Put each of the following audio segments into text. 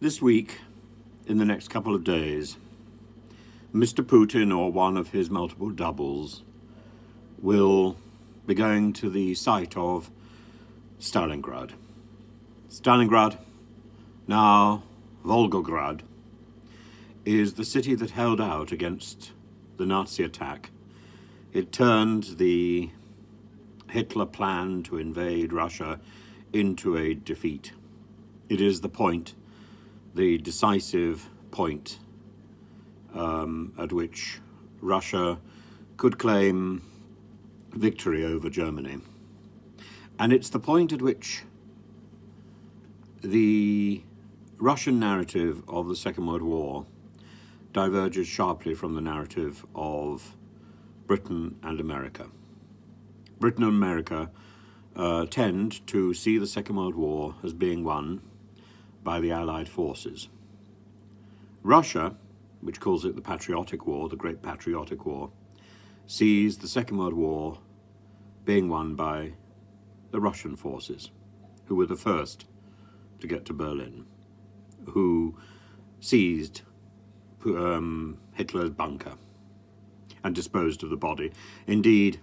This week, in the next couple of days, Mr. Putin or one of his multiple doubles will be going to the site of Stalingrad. Stalingrad, now Volgograd, is the city that held out against the Nazi attack. It turned the Hitler plan to invade Russia into a defeat. It is the point, the decisive point at which Russia could claim victory over Germany. And it's the point at which the Russian narrative of the Second World War diverges sharply from the narrative of Britain and America. Britain and America tend to see the Second World War as being won by the Allied forces. Russia, which calls it the Patriotic War, the Great Patriotic War, sees the Second World War being won by the Russian forces, who were the first to get to Berlin, who seized Hitler's bunker and disposed of the body. Indeed,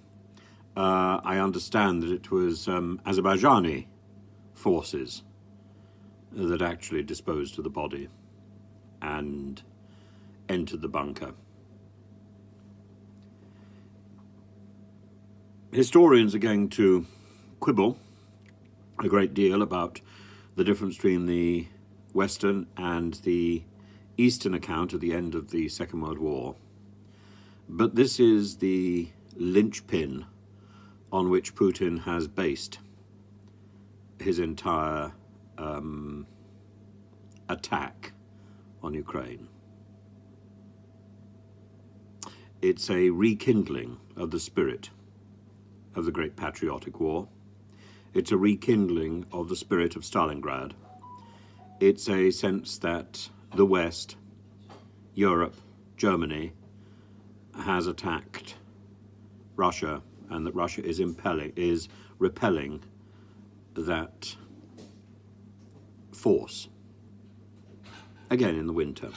I understand that it was Azerbaijani forces that actually disposed of the body and entered the bunker. Historians are going to quibble a great deal about the difference between the Western and the Eastern account at the end of the Second World War. But this is the linchpin on which Putin has based his entire attack on Ukraine. It's a rekindling of the spirit of the Great Patriotic War. It's a rekindling of the spirit of Stalingrad. It's a sense that the West, Europe, Germany, has attacked Russia, and that Russia is repelling that force, again in the winter.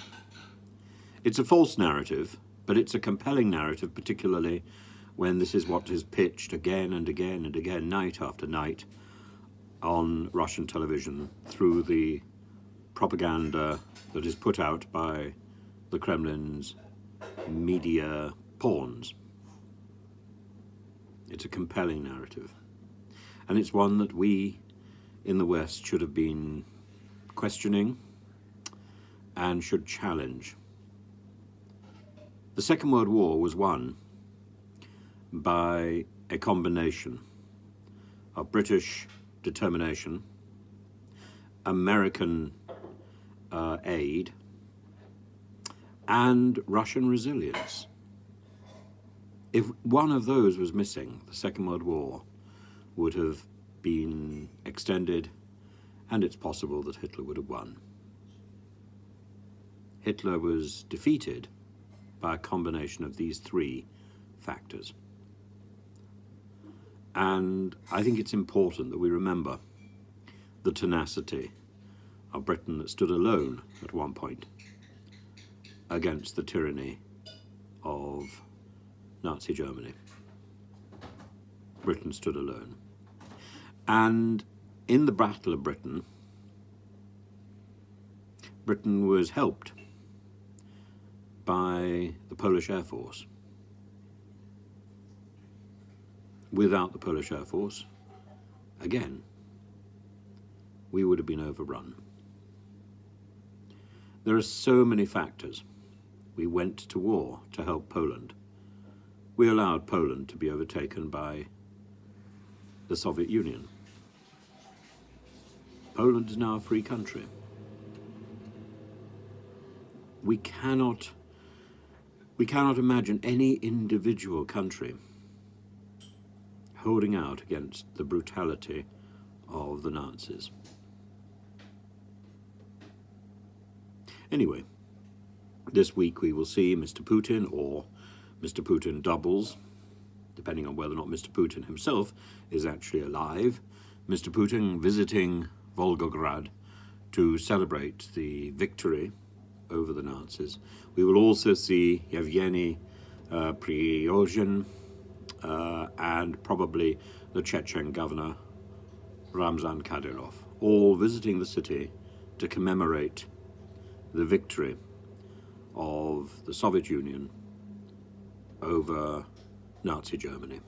It's a false narrative, but it's a compelling narrative, particularly when this is what is pitched again and again and again, night after night, on Russian television through the propaganda that is put out by the Kremlin's media pawns. It's a compelling narrative. And it's one that we in the West should have been questioning and should challenge. The Second World War was won by a combination of British determination, American aid, and Russian resilience. If one of those was missing, the Second World War would have been extended, and it's possible that Hitler would have won. Hitler was defeated by a combination of these three factors. And I think it's important that we remember the tenacity of Britain that stood alone at one point against the tyranny of Nazi Germany. Britain stood alone. And in the Battle of Britain, Britain was helped by the Polish Air Force. Without the Polish Air Force, again, we would have been overrun. There are so many factors. We went to war to help Poland. We allowed Poland to be overtaken by the Soviet Union. Poland is now a free country. We cannot imagine any individual country holding out against the brutality of the Nazis. Anyway, this week we will see Mr. Putin or Mr. Putin doubles, depending on whether or not Mr. Putin himself is actually alive, Mr. Putin visiting Volgograd to celebrate the victory over the Nazis. We will also see Yevgeny Prigozhin and probably the Chechen governor Ramzan Kadyrov, all visiting the city to commemorate the victory of the Soviet Union over Nazi Germany.